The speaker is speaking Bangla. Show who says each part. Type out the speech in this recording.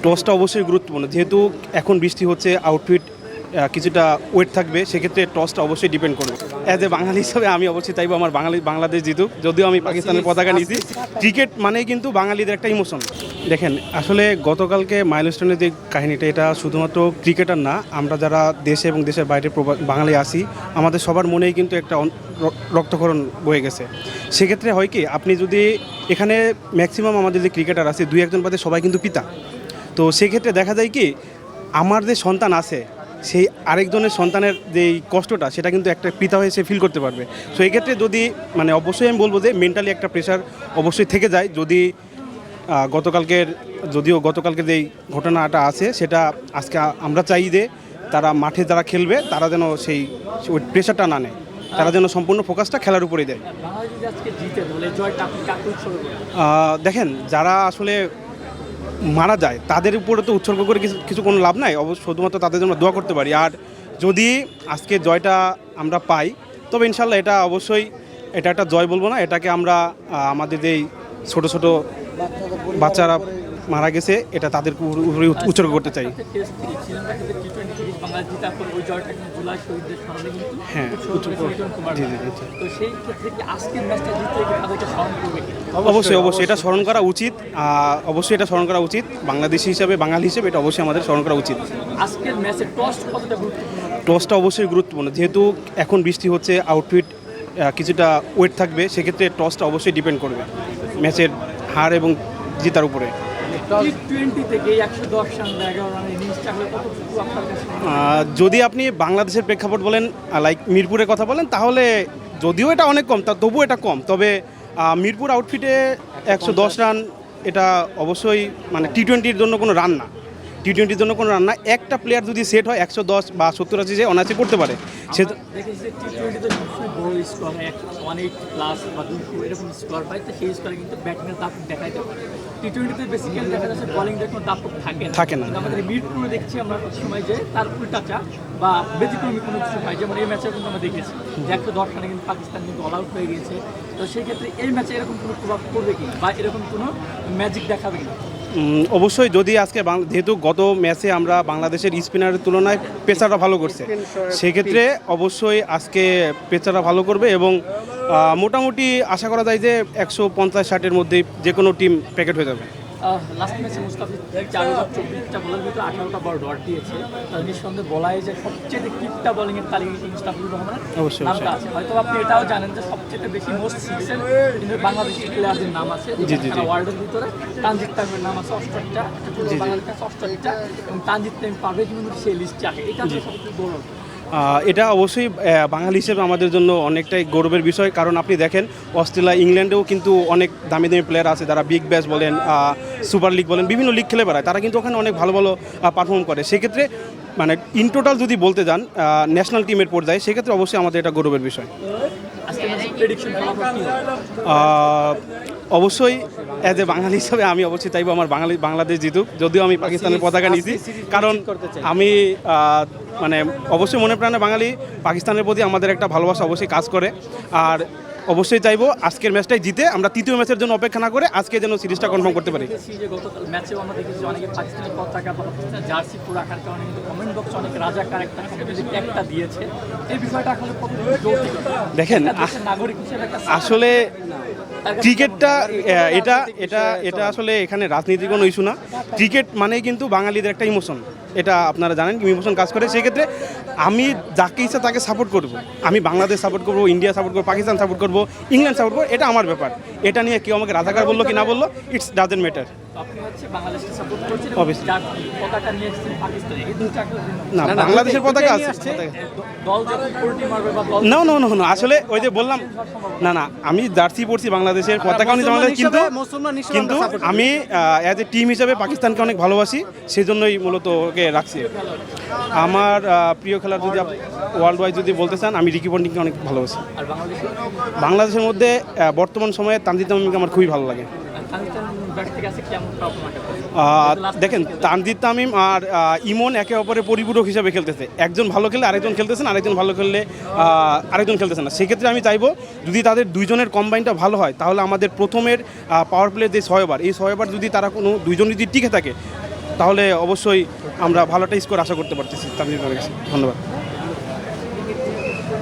Speaker 1: টসটা অবশ্যই গুরুত্বপূর্ণ, যেহেতু এখন বৃষ্টি হচ্ছে, আউটফিট কিছুটা ওয়েট থাকবে, সেক্ষেত্রে টসটা অবশ্যই ডিপেন্ড করবে। অ্যাজ এ বাঙালি হিসাবে আমি অবশ্যই চাইবো আমার বাংলাদেশ জিতুক, যদিও আমি পাকিস্তানের পতাকা নিয়েছি। ক্রিকেট মানেই কিন্তু বাঙালিদের একটা ইমোশন। দেখেন, আসলে গতকালকে মাইলস্টোনের যে কাহিনীটা, এটা শুধুমাত্র ক্রিকেটার না, আমরা যারা দেশে এবং দেশের বাইরে বাঙালি আসি, আমাদের সবার মনেই কিন্তু একটা রক্তক্ষরণ বয়ে গেছে। সেক্ষেত্রে হয় কি, আপনি যদি এখানে ম্যাক্সিমাম আমাদের যে ক্রিকেটার আছে, দুই একজন বাদে সবাই কিন্তু পিতা। তো সেক্ষেত্রে দেখা যায় কি, আমার যে সন্তান আছে, সেই আরেকজনের সন্তানের যে কষ্টটা, সেটা কিন্তু একটা পিতা হয়ে সে ফিল করতে পারবে। সো এই ক্ষেত্রে যদি অবশ্যই আমি বলবো যে মেন্টালি একটা প্রেশার অবশ্যই থেকে যায়। যদি গতকালকের যেই ঘটনাটা আছে, সেটা আজকে আমরা চাই যে তারা মাঠে যারা খেলবে, তারা যেন ওই প্রেশারটা না নেয়, তারা যেন সম্পূর্ণ ফোকাসটা খেলার উপরেই দেয়। দেখেন, যারা আসলে মারা যায় তাদের উপরে তো উৎসর্গ করে কিছু কোনো লাভ নাই, শুধুমাত্র তাদের জন্য দোয়া করতে পারি। আর যদি আজকে জয়টা আমরা পাই, তবে ইনশাল্লাহ এটা অবশ্যই এটা একটা জয় বলবো না, এটাকে আমরা আমাদের যেই ছোট ছোট বাচ্চারা মারা গেছে, এটা তাদের উপরে উৎসর্গ করতে চাই। হ্যাঁ, অবশ্যই এটা স্মরণ করা উচিত। অবশ্যই এটা স্মরণ করা উচিত, বাংলাদেশি হিসাবে, বাঙালি হিসেবে এটা অবশ্যই আমাদের স্মরণ করা উচিত। টসটা অবশ্যই গুরুত্বপূর্ণ, যেহেতু এখন বৃষ্টি হচ্ছে, আউটফিট কিছুটা ওয়েট থাকবে, সেক্ষেত্রে টসটা অবশ্যই ডিপেন্ড করবে ম্যাচের হার এবং জিতার উপরে। যদি আপনি বাংলাদেশের প্রেক্ষাপট বলেন, লাইক মিরপুরের কথা বলেন, তাহলে যদিও এটা অনেক কম, তবুও এটা কম। তবে মিরপুর আউটফিটে 110 রান, এটা অবশ্যই টি-20-র জন্য কোনো রান না। টি-20-র জন্য কোনো রান না। একটা প্লেয়ার যদি সেট হয় 110 বা 70-80 যে অনায়াসে করতে পারে, সে
Speaker 2: টি-20তে বেসিক্যালি দেখা যাচ্ছে বোলিং দেখুন দাপট থাকে না। আমাদের মিরপুরে দেখছি আমরা সময় যে তার উল্টাটা বা ব্যতিক্রমী কোনো কিছু হয়, যেমন এই ম্যাচে কিন্তু আমরা দেখেছি যে 110 রানে কিন্তু পাকিস্তান কিন্তু অল আউট হয়ে গিয়েছে। তো সেই ক্ষেত্রে এই ম্যাচে এরকম কোনো প্রভাব পড়বে কি, বা এরকম কোনো ম্যাজিক দেখাবে কি?
Speaker 1: অবশ্যই, যদি আজকে যেহেতু গত ম্যাচে আমরা বাংলাদেশের স্পিনারের তুলনায় পেসাররা ভালো করছে, সেক্ষেত্রে অবশ্যই আজকে পেসাররা ভালো করবে এবং মোটামুটি আশা করা যায় যে 150-60-এর মধ্যে যে কোনো টিম প্যাকেট হয়ে যাবে।
Speaker 2: লাস্ট ম্যাচে মুস্তাফিজ 4/24টা বলের ভিতরে 18টা বল ডট দিয়েছে। তার নিঃসন্দেহে বলাই যে সবচেয়ে কিপটা বোলিংয়ের তালিকায় মুস্তাফিজুর রহমানের নামটা আছে। হয়তো আপনি এটাও জানেন যে সবচেয়ে বেশি মোস্ট সিক্সের কিন্তু বাংলাদেশি প্লেয়ারদের নাম আছে, ওয়ার্ল্ডের ভিতরে তানজিদ তামিমের নাম আছে 68টা, বাংলাদেশের 68টা, এবং তানজিদ তামিম পারভেজ কিন্তু সেই লিস্টে আছে। এটা হচ্ছে সবচেয়ে গৌরব।
Speaker 1: এটা অবশ্যই বাঙালি হিসেবে আমাদের জন্য অনেকটাই গৌরবের বিষয়, কারণ আপনি দেখেন অস্ট্রেলিয়া, ইংল্যান্ডেও কিন্তু অনেক দামি দামি প্লেয়ার আছে, যারা বিগ ব্যাশ বলেন, সুপার লিগ বলেন, বিভিন্ন লিগ খেলে বেড়ায়, তারা কিন্তু ওখানে অনেক ভালো ভালো পারফর্ম করে। সেক্ষেত্রে ইন টোটাল যদি বলতে যান ন্যাশনাল টিমের পর্যায়ে, সেক্ষেত্রে অবশ্যই আমাদের এটা গৌরবের বিষয়। অবশ্যই অ্যাজ এ বাঙালি হিসাবে আমি অবশ্যই চাইবো আমার বাংলাদেশ জিতুক, যদিও আমি পাকিস্তানের পতাকা নিয়েছি, কারণ আমি অবশ্যই মনে প্রাণে বাঙালি, পাকিস্তানের প্রতি আমাদের একটা ভালোবাসা অবশ্যই কাজ করে। আর অবশ্যই চাইবো আজকের ম্যাচটাই জিতে আমরা তৃতীয় ম্যাচের জন্য অপেক্ষা না করে আজকে যেন সিরিজটা কনফার্ম করতে পারি।
Speaker 2: গতকাল ম্যাচেও আমরা দেখেছি অনেকে পাকিস্তানের পতাকা বা পাকিস্তানের জার্সি পরে রাখার কারণে কিন্তু কমেন্ট বক্সে অনেক রাজাকার একটা দিয়েছে। এই বিষয়টা আসলে
Speaker 1: দেখেন,
Speaker 2: নাগরিক হিসেবে
Speaker 1: আসলে ক্রিকেটটা এটা আসলে এখানে রাজনীতির কোনো ইস্যু না। ক্রিকেট মানেই কিন্তু বাঙালিদের একটা ইমোশন, এটা আপনারা জানেন, ইমোশন কাজ করে। সেক্ষেত্রে আমি যাকে ইচ্ছা তাকে সাপোর্ট করব। আমি বাংলাদেশ সাপোর্ট করবো, ইন্ডিয়া সাপোর্ট করবো, পাকিস্তান সাপোর্ট করবো, ইংল্যান্ড সাপোর্ট করবো, এটা আমার ব্যাপার। এটা নিয়ে কেউ আমাকে রাজাকার বললো কি না বললো, ইটস ডাজেন্ট ম্যাটার। না, বাংলাদেশের পতাকা আছে। না, আসলে ওই যে বললাম, না আমি জার্সি পরছি বাংলাদেশের পতাকা, কিন্তু আমি অ্যাজ এ টিম হিসাবে পাকিস্তানকে অনেক ভালোবাসি, সেজন্যই মূলত ওকে রাখছি। আমার প্রিয় খেলার যদি ওয়ার্ল্ড ওয়াইড যদি বলতে চান, আমি রিকি পন্টিংকে অনেক ভালোবাসি। বাংলাদেশের মধ্যে বর্তমান সময়ে তানজিদ তামিমকে আমার খুবই ভালো লাগে। দেখেন, তানজিদ তামিম আর ইমন একে অপরের পরিপূরক হিসাবে খেলতেছে। একজন ভালো খেললে আরেকজন খেলতেছেন, আরেকজন ভালো খেললে আরেকজন খেলতেছে না। সেক্ষেত্রে আমি চাইবো যদি তাদের দুইজনের কম্বাইনটা ভালো হয়, তাহলে আমাদের প্রথমের পাওয়ার প্লের যে 6 ওভার, এই 6 ওভার যদি তারা কোনো দুইজন যদি টিকে থাকে, তাহলে অবশ্যই আমরা ভালো একটা স্কোর আশা করতে পারতেছি তানজিদ ভাইয়ের কাছে। ধন্যবাদ।